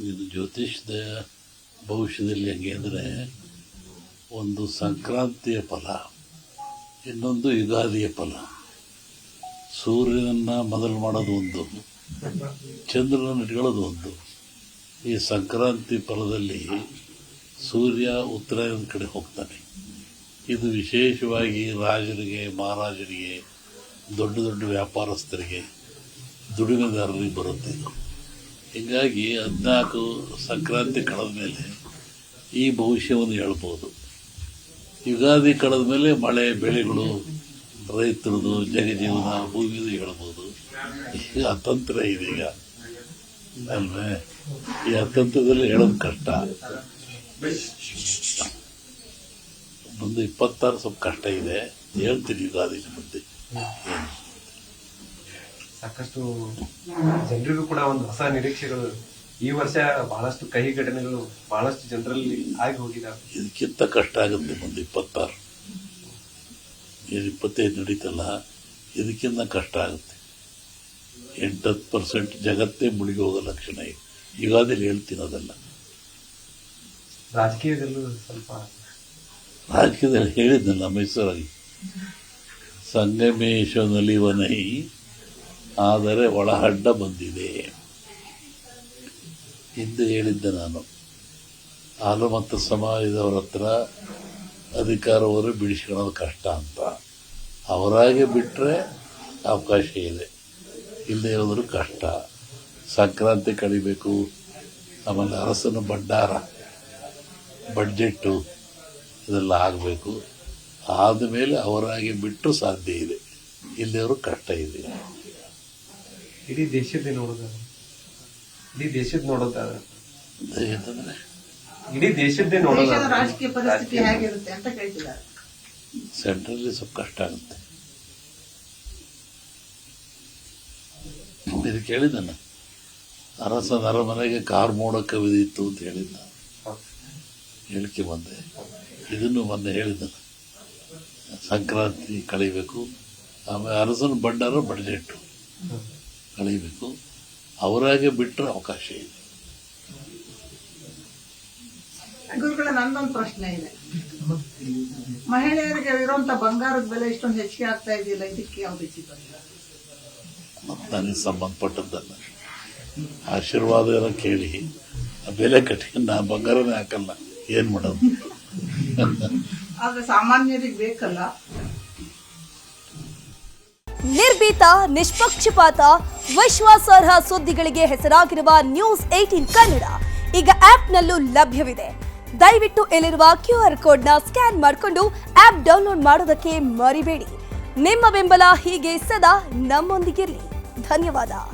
ಇದು ಜ್ಯೋತಿಷದ ಭವಿಷ್ಯದಲ್ಲಿ ಹೆಂಗೆ ಅಂದರೆ ಒಂದು ಸಂಕ್ರಾಂತಿಯ ಫಲ, ಇನ್ನೊಂದು ಯುಗಾದಿಯ ಫಲ. ಸೂರ್ಯನನ್ನು ಮೊದಲು ಮಾಡೋದು ಒಂದು, ಚಂದ್ರನನ್ನು ಇಟ್ಕೊಳ್ಳೋದು ಒಂದು. ಈ ಸಂಕ್ರಾಂತಿ ಫಲದಲ್ಲಿ ಸೂರ್ಯ ಉತ್ತರಾಯಣದ ಕಡೆ ಹೋಗ್ತಾನೆ. ಇದು ವಿಶೇಷವಾಗಿ ರಾಜರಿಗೆ, ಮಹಾರಾಜರಿಗೆ, ದೊಡ್ಡ ದೊಡ್ಡ ವ್ಯಾಪಾರಸ್ಥರಿಗೆ, ದುಡಿಮೆದಾರರಿಗೆ ಬರುತ್ತೆ. ಹೀಗಾಗಿ 14 ಸಂಕ್ರಾಂತಿ ಕಳೆದ ಮೇಲೆ ಈ ಭವಿಷ್ಯವನ್ನು ಹೇಳ್ಬೋದು. ಯುಗಾದಿ ಕಳೆದ ಮೇಲೆ ಮಳೆ, ಬೆಳೆಗಳು, ರೈತರದು, ಜಗಜೀವನ, ಭೂಮಿದು ಹೇಳ್ಬೋದು. ಈಗ ಅತಂತ್ರ ಇದೀಗ ಅಲ್ವೇ? ಈ ಅತಂತ್ರದಲ್ಲಿ ಹೇಳೋದು ಕಷ್ಟ. ಮುಂದೆ 26 ಸ್ವಲ್ಪ ಕಷ್ಟ ಇದೆ, ಹೇಳ್ತೀನಿ ಯುಗಾದಿ ಮುಂದೆ. ಸಾಕಷ್ಟು ಜನರಿಗೂ ಕೂಡ ಒಂದು ಹೊಸ ನಿರೀಕ್ಷೆಗಳು ಈ ವರ್ಷ ಬಹಳಷ್ಟು ಕಹಿ ಘಟನೆಗಳು ಬಹಳಷ್ಟು ಜನರಲ್ಲಿ ಆಗಿ ಹೋಗಿದ್ದಾವೆ. ಇದಕ್ಕಿಂತ ಕಷ್ಟ ಆಗುತ್ತೆ ಮುಂದೆ 26. 25 ನಡೀತಲ್ಲ, ಇದಕ್ಕಿಂತ ಕಷ್ಟ ಆಗುತ್ತೆ. 8-10% ಜಗತ್ತೇ ಮುಳುಗಿ ಹೋಗೋ ಲಕ್ಷಣ ಇದೆ. ಯುಗಾದಿಲಿ ಹೇಳ್ತೀನಿ ಅದೆಲ್ಲ. ರಾಜಕೀಯದಲ್ಲೂ ಸ್ವಲ್ಪ ರಾಜಕೀಯದಲ್ಲಿ ಹೇಳಿದ್ನಲ್ಲ ಮೈಸೂರಾಗಿ, ಸಂಗಮೇಶ ನಲಿವನೈ ಆದರೆ ಒಳಹಡ್ಡ ಬಂದಿದೆ. ಹಿಂದೆ ಹೇಳಿದ್ದೆ ನಾನು, ಹಾಲುಮತ ಸಮಾಜದವ್ರ ಹತ್ರ ಅಧಿಕಾರವರು ಬಿಡಿಸ್ಕೊಳ್ಳೋದು ಕಷ್ಟ ಅಂತ. ಅವರಾಗೆ ಬಿಟ್ಟರೆ ಅವಕಾಶ ಇದೆ, ಇಲ್ಲದೆ ಹೋದರೂ ಕಷ್ಟ. ಸಂಕ್ರಾಂತಿ ಕಳಿಬೇಕು, ಆಮೇಲೆ ಅರಸನ ಭಂಡಾರ, ಬಡ್ಜೆಟ್ಟು ಇದೆಲ್ಲ ಆಗಬೇಕು. ಆದಮೇಲೆ ಅವರಾಗಿ ಬಿಟ್ಟರು ಸಾಧ್ಯ ಇದೆ, ಇಲ್ಲದವರು ಕಷ್ಟ ಇದೆ. ಇಡೀ ದೇಶದ್ದೇ ನೋಡೋದಾದ್ರೆ ಅಂತಂದರೆ ಇಡೀ ದೇಶದ್ದೇ ನೋಡೋದಾದ್ರೆ ರಾಜಕೀಯ ಪರಿಸ್ಥಿತಿ ಹೇಗಿರುತ್ತೆ ಅಂತ ಕೇಳ್ತಿದ್ದಾರೆ. ಸೆಂಟ್ರಲ್ಲಿ ಸ್ವಲ್ಪ ಕಷ್ಟ ಆಗುತ್ತೆ. ಇದು ಕೇಳಿದ್ದಾನೆ, ಅರಸನ ಅರಮನೆಗೆ ಕಾರ್ ಮೋಡ ಕವಿದಿತ್ತು ಅಂತ ಹೇಳಿದ್ದ, ಹೇಳಿಕೆ ಬಂದೆ. ಇದನ್ನು ಮೊನ್ನೆ ಹೇಳಿದ್ದಾನೆ, ಸಂಕ್ರಾಂತಿ ಕಳಿಬೇಕು, ಆಮೇಲೆ ಅರಸನ ಭಂಡಾರ ಬಡ್ಜೆಟ್ಟು ಕಳಿಬೇಕು. ಅವರಾಗೆ ಬಿಟ್ಟರೆ ಅವಕಾಶ ಇದೆ. ಗುರುಗಳ ನನ್ನೊಂದು ಪ್ರಶ್ನೆ ಇದೆ. ಮಹಿಳೆಯರಿಗೆ ಇರುವಂತ ಬಂಗಾರದ ಬೆಲೆ ಇಷ್ಟೊಂದು ಹೆಚ್ಚಿಗೆ ಆಗ್ತಾ ಇದೆಯಲ್ಲ, ಇದಕ್ಕೆ ಯಾವ ರೀತಿ ಮತ್ತು ನನಗೆ ಸಂಬಂಧಪಟ್ಟದ್ದಲ್ಲ. ಆಶೀರ್ವಾದ ಎಲ್ಲ ಕೇಳಿ ಆ ಬೆಲೆ ಕಟ್ಟಿ ನಾ ಬಂಗಾರನೇ ಹಾಕಲ್ಲ, ಏನು ಮಾಡೋದು? ಆದ್ರೆ ಸಾಮಾನ್ಯರಿಗೆ ಬೇಕಲ್ಲ. ನಿರ್ಭೀತ, ನಿಷ್ಪಕ್ಷಪಾತ, ವಿಶ್ವಾಸಾರ್ಹ ಸುದ್ದಿಗಳಿಗೆ ಹೆಸರಾಗಿರುವ ನ್ಯೂಸ್ 18 ಕನ್ನಡ ಈಗ ಆಪ್ನಲ್ಲೂ ಲಭ್ಯವಿದೆ. ದಯವಿಟ್ಟು ಇಲ್ಲಿರುವ QR ಕೋಡ್ನ ಸ್ಕ್ಯಾನ್ ಮಾಡಿಕೊಂಡು ಆಪ್ ಡೌನ್ಲೋಡ್ ಮಾಡೋದಕ್ಕೆ ಮರಿಬೇಡಿ. ನಿಮ್ಮ ಬೆಂಬಲ ಹೀಗೆ ಸದಾ ನಮ್ಮೊಂದಿಗಿರಲಿ. ಧನ್ಯವಾದ.